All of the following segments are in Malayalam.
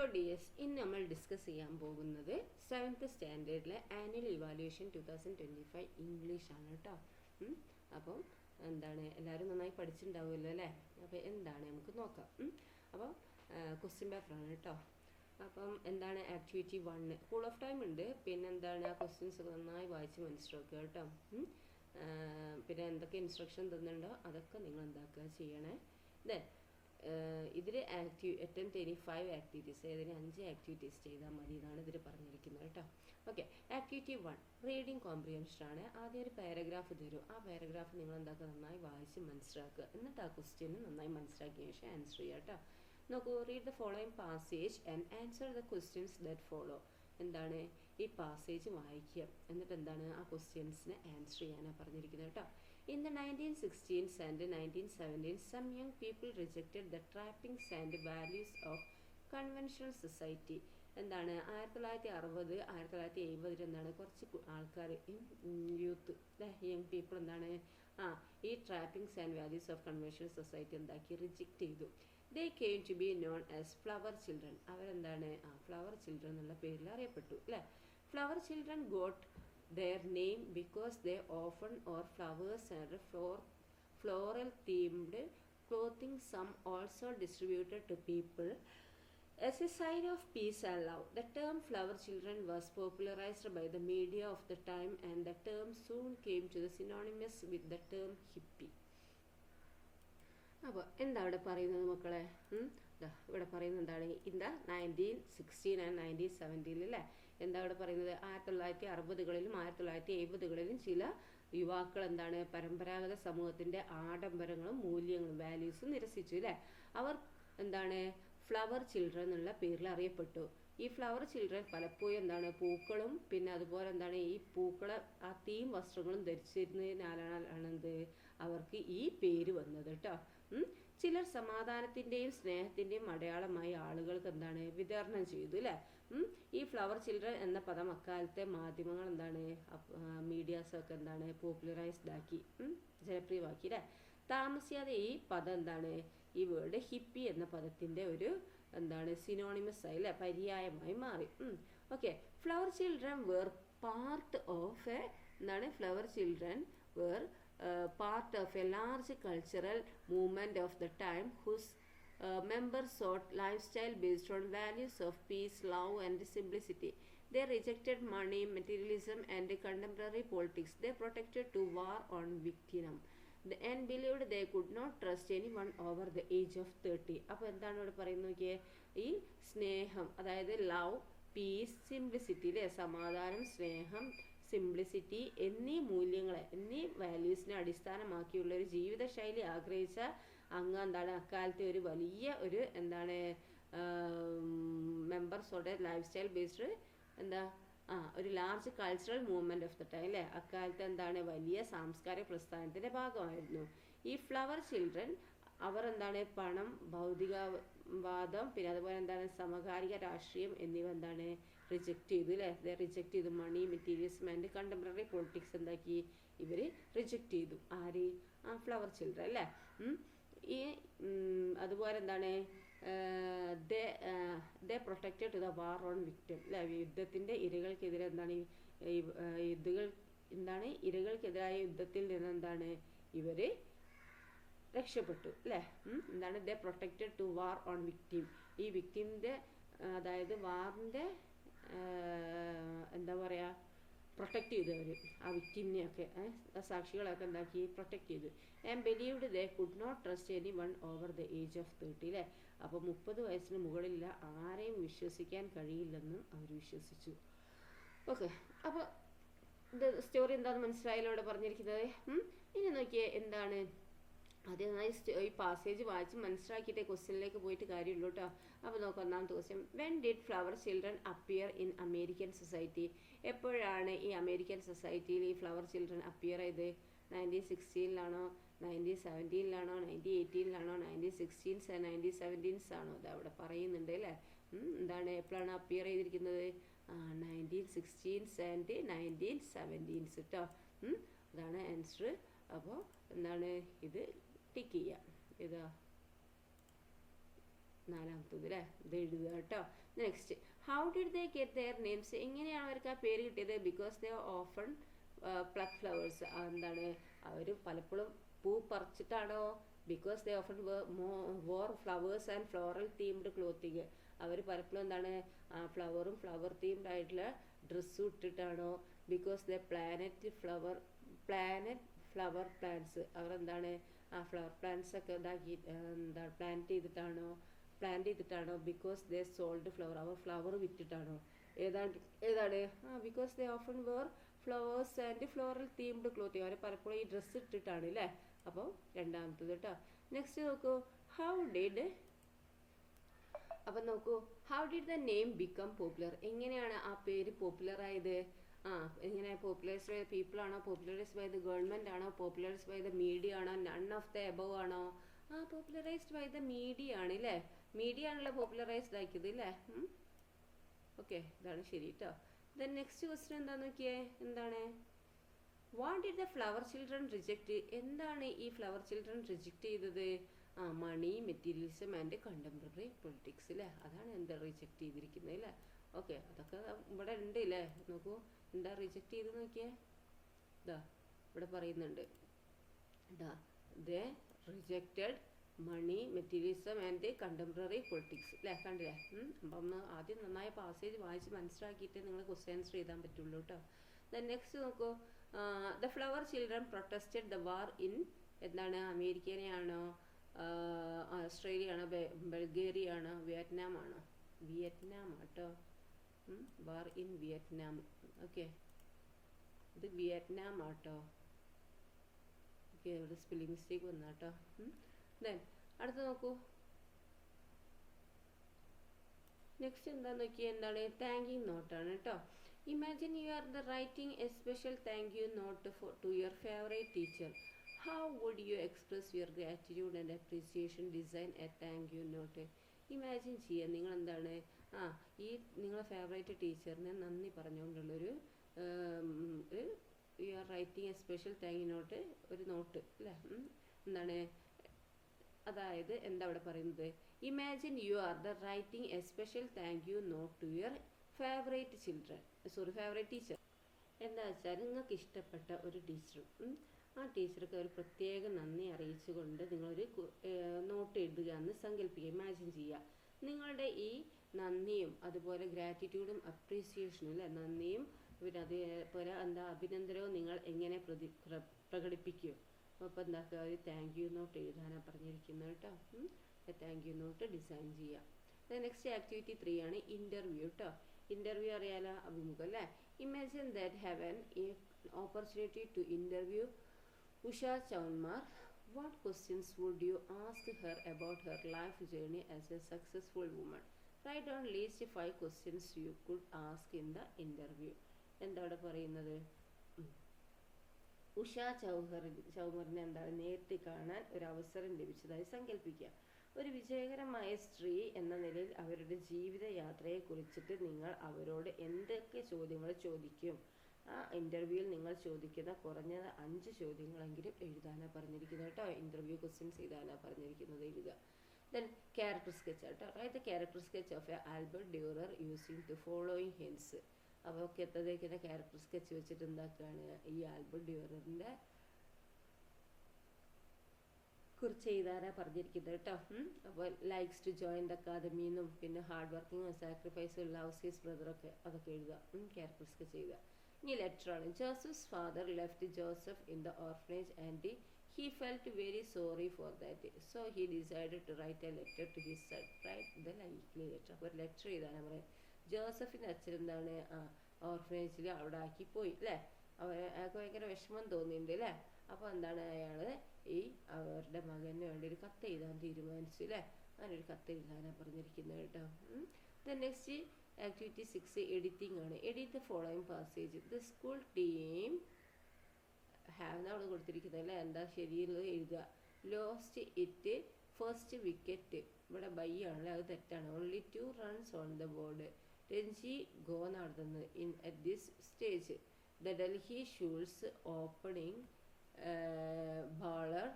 ഹലോ ഡിയേഴ്സ്, ഇന്ന് നമ്മൾ ഡിസ്കസ് ചെയ്യാൻ പോകുന്നത് 7th സ്റ്റാൻഡേർഡിലെ ആനുവൽ ഇവാലുവേഷൻ 2025 ഇംഗ്ലീഷ് ആണ് കേട്ടോ. അപ്പം എന്താണ്, എല്ലാവരും നന്നായി പഠിച്ചിട്ടുണ്ടാവുമല്ലോ അല്ലേ? അപ്പോൾ എന്താണ് നമുക്ക് നോക്കാം. അപ്പോൾ ക്വസ്റ്റ്യൻ പേപ്പറാണ് കേട്ടോ. അപ്പം എന്താണ് ആക്ടിവിറ്റി 1 കൂൾ ഓഫ് ടൈം ഉണ്ട്. പിന്നെ എന്താണ് ആ ക്വസ്റ്റ്യൻസ് ഒക്കെ നന്നായി വായിച്ച് മനസ്സിലാക്കുക കേട്ടോ. പിന്നെ എന്തൊക്കെ ഇൻസ്ട്രക്ഷൻ തന്നിട്ടുണ്ടോ അതൊക്കെ നിങ്ങൾ എന്താക്കുക ചെയ്യണേ. ഇതിൽ അറ്റംപ്റ്റ് എനി 5 ആക്ടിവിറ്റീസ്, ഏതിന് 5 ആക്ടിവിറ്റീസ് ചെയ്താൽ മതി എന്നാണ് ഇതിൽ പറഞ്ഞിരിക്കുന്നത് കേട്ടോ. ഓക്കെ, ആക്ടിവിറ്റി 1 റീഡിങ് കോംപ്രിഹെൻഷൻ ആണ്. ആദ്യം ഒരു പാരഗ്രാഫ് തരും. ആ പാരഗ്രാഫ് നിങ്ങൾ എന്താക്കുക, നന്നായി വായിച്ച് മനസ്സിലാക്കുക. എന്നിട്ട് ആ ക്വസ്റ്റ്യന് നന്നായി മനസ്സിലാക്കിയ ശേഷം ആൻസർ ചെയ്യുക കേട്ടോ. നോക്കൂ, read the following passage and answer the questions that follow. എന്താണ് ഈ പാസേജ് വായിക്കുക, എന്നിട്ട് എന്താണ് ആ ക്വസ്റ്റ്യൻസിന് ആൻസർ ചെയ്യാനാണ് പറഞ്ഞിരിക്കുന്നത് കേട്ടോ. In the 1960s and 1970s, some young people rejected the trappings and values of conventional society. എന്താണ് 1960 1970 എന്താണ് കുറച്ച് ആൾക്കാർ യൂത്ത് യങ് പീപ്പിൾ എന്താണ് ഈ trappings and values of conventional society എന്താക്കി റിജക്റ്റ് ചെയ്തു. They came to be known as flower children. അവരെന്താണ് ഫ്ലവർ ചിൽഡ്രൻ എന്നുള്ള പേരിൽ അറിയപ്പെട്ടു അല്ലേ. Flower children got their name because they often wore flowers and floral themed clothing. Some also distributed to people as a sign of peace and love. The term flower children was popularized by the media of the time, and the term soon came to be synonymous with the term hippie. അപ്പോൾ എന്താ ഇവിടെ പറയുന്നത് മക്കളെ? ഇവിടെ പറയുന്നത് എന്താണ്, ഇൻ ദ 1916 and 1970 അല്ലേ. എന്താ ഇവിടെ പറയുന്നത്, 1960കളിലും 1970കളിലും ചില യുവാക്കൾ എന്താണ് പരമ്പരാഗത സമൂഹത്തിൻ്റെ ആഡംബരങ്ങളും മൂല്യങ്ങളും വാല്യൂസും നിരസിച്ചു അല്ലേ. അവർ എന്താണ് ഫ്ലവർ ചിൽഡ്രൻ എന്നുള്ള പേരിൽ അറിയപ്പെട്ടു. ഈ ഫ്ലവർ ചിൽഡ്രൻ പലപ്പോഴും എന്താണ് പൂക്കളും പിന്നെ അതുപോലെ എന്താണ് ഈ പൂക്കളെ ആ തീം വസ്ത്രങ്ങളും ധരിച്ചിരുന്നതിനാലാണെന്ത് അവർക്ക് ഈ പേര് വന്നത് കേട്ടോ. ചിലർ സമാധാനത്തിൻ്റെയും സ്നേഹത്തിൻ്റെയും അടയാളമായി ആളുകൾക്ക് എന്താണ് വിതരണം ചെയ്തു അല്ലേ. ഈ ഫ്ലവർ ചിൽഡ്രൻ എന്ന പദം അക്കാലത്തെ മാധ്യമങ്ങൾ എന്താണ് മീഡിയാസൊക്കെ എന്താണ് പോപ്പുലറൈസ്ഡ് ആക്കി, ജനപ്രിയമാക്കി അല്ലേ. താമസിയാതെ ഈ പദം എന്താണ് ഈ വേർഡ് ഹിപ്പി എന്ന പദത്തിൻ്റെ ഒരു എന്താണ് സിനോണിമസ് ആയി അല്ലേ, പര്യായമായി മാറി. Okay, flower children were part of a എന്താണ് flower children were part of a large cultural movement of the time whose members sought lifestyle based on values of peace, love and simplicity. They rejected money, materialism and contemporary politics. They protected to war on victim and believed they could not trust anyone over the age of 30. അപ്പോൾ എന്താണ് ഇവിടെ പറയുന്നത് നോക്കിയേ, ഈ സ്നേഹം അതായത് ലവ്, പീസ്, സിംപ്ലിസിറ്റി അല്ലേ, സമാധാനം, സ്നേഹം, സിംപ്ലിസിറ്റി എന്നീ മൂല്യങ്ങളെ എന്നീ വാല്യൂസിനെ അടിസ്ഥാനമാക്കിയുള്ള ഒരു ജീവിതശൈലി ആഗ്രഹിച്ച എന്താണ് അക്കാലത്തെ ഒരു വലിയ ഒരു എന്താണ് മെമ്പേഴ്സോടെ ലൈഫ് സ്റ്റൈൽ ബേസ്ഡ് എന്താ ഒരു large cultural movement of the time അല്ലേ. അക്കാലത്ത് എന്താണ് വലിയ സാംസ്കാരിക പ്രസ്ഥാനത്തിന്റെ ഭാഗമായിരുന്നു ഈ ഫ്ലവർ ചിൽഡ്രൻ. അവർ എന്താണ് പണം, ഭൗതികവാദം പിന്നെ അതുപോലെ എന്താണ് സമകാലിക രാഷ്ട്രീയം എന്നിവ എന്താണ് റിജക്റ്റ് ചെയ്തു അല്ലേ. റിജക്റ്റ് ചെയ്തു മണി, മെറ്റീരിയൽസ് ആൻഡ് കണ്ടംപററി പൊളിറ്റിക്സ് എന്താക്കി ഇവർ റിജക്റ്റ് ചെയ്തു. ആര് ഫ്ലവർ ചിൽഡ്രൻ അല്ലേ. ഈ അതുപോലെ എന്താണ് they protected to the war on victim അല്ലേ. യുദ്ധത്തിൻ്റെ ഇരകൾക്കെതിരെ എന്താണ് ഇരകൾക്കെതിരായ യുദ്ധത്തിൽ നിന്ന് എന്താണ് ഇവർ രക്ഷപ്പെട്ടു അല്ലേ. എന്താണ് they protected to war on victim. ഈ വിക്ടിമിൻ്റെ അതായത് വാറിൻ്റെ എന്താ പറയുക പ്രൊട്ടക്റ്റ് ചെയ്തു അവർ ആ വിക്ടിമിനെയൊക്കെ സാക്ഷികളൊക്കെ എന്താക്കി പ്രൊട്ടക്റ്റ് ചെയ്തു. And believed they could not trust any one over the age of 30 അല്ലേ. അപ്പോൾ 30 വയസ്സിന് മുകളിലുള്ള ആരെയും വിശ്വസിക്കാൻ കഴിയില്ലെന്നും അവർ വിശ്വസിച്ചു. ഓക്കെ, അപ്പോൾ ഇത് സ്റ്റോറി എന്താണെന്ന് മനസ്സിലായാലും ഇവിടെ പറഞ്ഞിരിക്കുന്നത്. ഇനി നോക്കിയേ എന്താണ് ആദ്യം ഈ പാസേജ് വായിച്ച് മനസ്സിലാക്കിയിട്ട് ക്വസ്റ്റ്യനിലേക്ക് പോയിട്ട് കാര്യമുള്ളൂ കേട്ടോ. അപ്പോൾ നോക്കാം, ഒന്നാമത്തെ question, when did flower children appear in American society. എപ്പോഴാണ് ഈ അമേരിക്കൻ സൊസൈറ്റിയിൽ ഈ ഫ്ലവർ ചിൽഡ്രൻ അപ്പിയർ ചെയ്ത്? 1916 1970 1918 1916s and 1917s ആണോ? അത് അവിടെ പറയുന്നുണ്ട് അല്ലേ. എന്താണ് എപ്പോഴാണ് അപ്പിയർ ചെയ്തിരിക്കുന്നത്? 1916s and 1917s കേട്ടോ. അതാണ് ആൻസർ. അപ്പോൾ എന്താണ് ഇത് ടിക്ക് ചെയ്യാം. ഇതാ നാലാമത്തത് അല്ലേ, ഇത് എഴുതുക കേട്ടോ. Next, how did they get their names, എങ്ങനെയാണ് അവർക്ക് ആ പേര് കിട്ടിയത്? Because they often pluck flowers, എന്താണ് അവർ പലപ്പോഴും പൂ പറിച്ചിട്ടാണോ? Because they often wore flowers and floral themed clothing, അവർ പലപ്പോഴും എന്താണ് ഫ്ലവറും ഫ്ലവർ തീംഡ് ആയിട്ടുള്ള ഡ്രസ്സും ഇട്ടിട്ടാണോ? Because they plant flower plants, അവർ എന്താണ് ആ ഫ്ലവർ പ്ലാന്റ്സ് ഒക്കെ ഇതാക്കി എന്താണ് പ്ലാന്റ് ചെയ്തിട്ടാണോ? ബിക്കോസ് ദേ സോൾഡ് ഫ്ലവർ, അവർ ഫ്ലവർ വിറ്റിട്ടാണോ? ഏതാണ് because they often wear flowers and floral themed clothing, അവർ പലപ്പോഴും ഈ ഡ്രസ്സ് ഇട്ടിട്ടാണ് അല്ലേ. അപ്പോൾ രണ്ടാമത്തത് കേട്ടോ. നെക്സ്റ്റ് നോക്കൂ, how did the name become popular, എങ്ങനെയാണ് ആ പേര് പോപ്പുലർ ആയത്? എങ്ങനെ പോപ്പുലറൈസ്ഡ് ബൈ ദ പീപ്പിൾ ആണോ, പോപ്പുലറൈസ്ഡ് ബൈ ദ ഗവൺമെന്റ് ആണോ, പോപ്പുലറൈസ്ഡ് ബൈ ദ മീഡിയ ആണോ, നൺ ഓഫ് ദ എബവ് ആണോ? പോപ്പുലറൈസ്ഡ് ബൈ ദ മീഡിയ ആണ് അല്ലേ, മീഡിയ ആണല്ലോ പോപ്പുലറൈസ്ഡ് ആക്കിയത് അല്ലേ. ഓക്കെ, ഇതാണ് ശരി കേട്ടോ. ദെൻ നെക്സ്റ്റ് ക്വസ്റ്റ്യൻ എന്താന്ന് നോക്കിയേ, എന്താണ് what did the flower children reject, എന്താണ് ഈ ഫ്ലവർ ചിൽഡ്രൻ റിജക്റ്റ് ചെയ്തത്? മണി, മെറ്റീരിയലിസം ആൻഡ് കണ്ടംപററി പൊളിറ്റിക്സ് അല്ലേ, അതാണ് എന്താ റിജക്റ്റ് ചെയ്തിരിക്കുന്നത് അല്ലേ. ഓക്കെ, അതൊക്കെ ഇവിടെ ഉണ്ട് അല്ലേ. നോക്കൂ, എന്താ റിജക്റ്റ് ചെയ്ത് നോക്കിയേ, ഇതാ ഇവിടെ പറയുന്നുണ്ട്, they rejected money, materialism and contemporary politics അല്ലേ, കണ്ടില്ലേ. അപ്പം ഒന്ന് ആദ്യം നന്നായി പാസേജ് വായിച്ച് മനസ്സിലാക്കിയിട്ട് നിങ്ങൾ ക്വസ്റ്റ്യൻ ആൻസർ എഴുതാൻ പറ്റുള്ളൂ കേട്ടോ. ദെൻ നെക്സ്റ്റ് നോക്കൂ, the flower children protested the war in, എന്താണ് അമേരിക്കനെയാണോ, ഓസ്ട്രേലിയ ആണോ, ബൾഗേറിയ ആണോ, വിയറ്റ്നാം ആണോ? വിയറ്റ്നാം ആട്ടോ, വാർ ഇൻ വിയറ്റ്നാം. ഓക്കെ, ഇത് വിയറ്റ്നാം ആട്ടോ. ഓക്കെ, ഇവിടെ സ്പെല്ലിംഗ് മിസ്റ്റേക്ക് വന്നാട്ടോ. ദെൻ അടുത്ത് നോക്കൂ, നെക്സ്റ്റ് എന്താന്ന് നോക്കിയാൽ എന്താണ് താങ്കിങ് നോട്ടാണ് കേട്ടോ. Imagine you are the writing a special thank you note to your favourite teacher. How would you express your gratitude and appreciation? Design A thank you note. Imagine ചെയ്യുക, നിങ്ങൾ എന്താണ് ഈ നിങ്ങളെ ഫേവറേറ്റ് ടീച്ചറിനെ നന്ദി പറഞ്ഞുകൊണ്ടുള്ളൊരു you are writing a special thank you note, ഒരു നോട്ട് അല്ലേ. എന്താണ് അതായത് എന്താ ഇവിടെ പറയുന്നത്? Imagine you are the writing a special thank you note to your favourite teacher. എന്താ വെച്ചാൽ നിങ്ങൾക്ക് ഇഷ്ടപ്പെട്ട ഒരു ടീച്ചറും ആ ടീച്ചർക്ക് ഒരു പ്രത്യേക നന്ദി അറിയിച്ചുകൊണ്ട് നിങ്ങളൊരു നോട്ട് എഴുതുക എന്ന് സങ്കല്പിക്കുക, ഇമാജിൻ ചെയ്യുക. നിങ്ങളുടെ ഈ നന്ദിയും അതുപോലെ ഗ്രാറ്റിറ്റ്യൂഡും അപ്രീസിയേഷനും അല്ലേ, നന്ദിയും പിന്നെ അതേപോലെ എന്താ അഭിനന്ദനവും നിങ്ങൾ എങ്ങനെ പ്രകടിപ്പിക്കും? അപ്പോൾ എന്താക്കുക, ഒരു താങ്ക് യു നോട്ട് എഴുതാനാണ് പറഞ്ഞിരിക്കുന്നത് കേട്ടോ. താങ്ക് യു നോട്ട് ഡിസൈൻ ചെയ്യാം. നെക്സ്റ്റ് ആക്ടിവിറ്റി 3 ആണ് ഇൻ്റർവ്യൂ കേട്ടോ. ഇൻ്റർവ്യൂ അറിയാലോ, അഭിമുഖം അല്ലേ. Imagine that have an opportunity to interview Usha Chaunmar. What questions would you ask her about her life journey as a successful woman? Write down least 5 questions you could ask in the interview. എന്താണ് പറയുന്നത്? ഉഷ ചൗമറിനെ എന്താണ് നേരിട്ട് കാണാൻ ഒരു അവസരം ലഭിച്ചതായി സങ്കല്പിക്കുക. ഒരു വിജയകരമായ സ്ത്രീ എന്ന നിലയിൽ അവരുടെ ജീവിത യാത്രയെ കുറിച്ചിട്ട് നിങ്ങൾ അവരോട് എന്തൊക്കെ ചോദ്യങ്ങൾ ചോദിക്കും? ആ ഇൻ്റർവ്യൂവിൽ നിങ്ങൾ ചോദിക്കുന്ന കുറഞ്ഞത് 5 ചോദ്യങ്ങളെങ്കിലും എഴുതാനാണ് പറഞ്ഞിരിക്കുന്നത് കേട്ടോ. ഇൻ്റർവ്യൂ ക്വസ്റ്റ്യൻസ് എഴുതാനാണ് പറഞ്ഞിരിക്കുന്നത്, എഴുതുക. ദെൻ ക്യാരക്ടർ സ്കെച്ച് കേട്ടോ. Write the character sketch of A Albert Dürer using the following hints. അപ്പോൾ എത്തതേക്കുന്ന ക്യാരക്ടർ സ്കെച്ച് വെച്ചിട്ട് എന്താക്കുകയാണ്, ഈ ആൽബർട്ട് ഡ്യൂററിൻ്റെ കുറിച്ച് എഴുതാനാണ് പറഞ്ഞിരിക്കുന്നത് കേട്ടോ. അപ്പോൾ likes to join the academy എന്നും പിന്നെ hard working sacrifice loves his ബ്രദറൊക്കെ അതൊക്കെ എഴുതുക, ക്യാരക്ടർ സ്കെച്ച് എഴുതുക. ഇനി ലെറ്ററാണ്. Joseph's father left Joseph in the orphanage and he felt very sorry for that, so he decided to write a letter to his son. Write the likely letter. അപ്പോൾ ഒരു ലെറ്റർ എഴുതാനാണ് പറയുന്നത്. ജോസഫിൻ്റെ അച്ഛൻ എന്താണ് ഓർഫനേജിൽ അവിടെ ആക്കിപ്പോയി അല്ലേ. അയാൾക്ക് ഭയങ്കര വിഷമം തോന്നിയിട്ടുണ്ട് അല്ലേ. അപ്പോൾ എന്താണ് അയാൾ ഈ അവരുടെ മകന് വേണ്ടി ഒരു കത്ത് എഴുതാൻ തീരുമാനിച്ചു അല്ലേ. അങ്ങനെ ഒരു കത്ത് എഴുതാനാണ് പറഞ്ഞിരിക്കുന്നത് കേട്ടോ. ദെൻ നെക്സ്റ്റ് ആക്ടിവിറ്റി 6 എഡിറ്റിംഗ് ആണ്. Edit the following passage. The school team have അവിടെ കൊടുത്തിരിക്കുന്നത് അല്ലേ, എന്താ ശരിയുള്ളത് എഴുതുക. ലോസ്റ്റ് ഇറ്റ് ഫസ്റ്റ് വിക്കറ്റ്, ഇവിടെ ബൈ ആണല്ലേ, അത് തെറ്റാണ്. Only 2 runs on the board. Ranji go നടത്തുന്നത് in at this stage. The Delhi schools opening bowler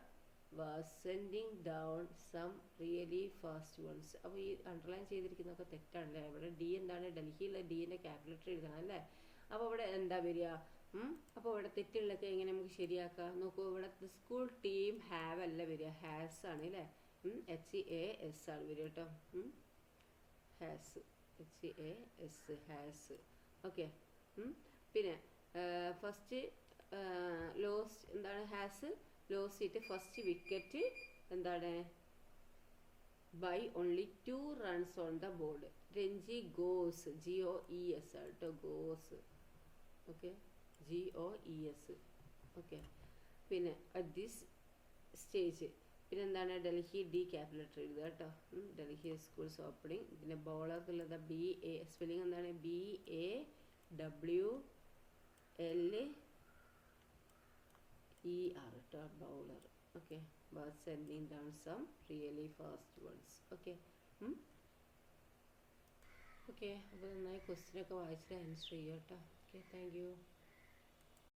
was sending down some really fast ones. അപ്പോൾ ഈ അണ്ടർലൈൻ ചെയ്തിരിക്കുന്നതൊക്കെ തെറ്റാണല്ലേ. ഇവിടെ ഡി എന്താണ്, ഡൽഹിയിലെ ഡീൻ്റെ ക്യാപിറ്റൽ ലെറ്റർ എഴുതണം അല്ലേ. അപ്പോൾ ഇവിടെ എന്താ വരിക? അപ്പോൾ ഇവിടെ തെറ്റുള്ളതൊക്കെ എങ്ങനെ നമുക്ക് ശരിയാക്കാം നോക്കൂ. ഇവിടെ സ്കൂൾ ടീം ഹാവ് അല്ല വരിക, ഹാസ് ആണ് അല്ലേ. HAS ആണ് വരിക കേട്ടോ. Has, HAS, has. ഓക്കെ. പിന്നെ ഫസ്റ്റ് ലോസ്റ്റ് എന്താണ്, has lost it first wicket എന്താണ്, by only 2 runs on the board. Ranji goes, GOES ആണ് കേട്ടോ, ഗോസ്. Okay, GOES. ഓക്കെ. പിന്നെ അറ്റ് ദിസ് സ്റ്റേജ് പിന്നെ എന്താണ്, ഡൽഹി ഡി ക്യാപിറ്റൽ ലെറ്റർ എഴുതുക കേട്ടോ. Delhi schools opening. പിന്നെ ബൗളർ എന്നുള്ളത് BA, സ്പെല്ലിംഗ് എന്താണ്, BAWLER കേട്ടോ, bowler. Okay. was sending down some really fast ones. Okay. Okay. അപ്പോൾ നന്നായി ക്വസ്റ്റ്യനൊക്കെ വായിച്ചിട്ട് ആൻസർ ചെയ്യുക കേട്ടോ. Okay, thank you.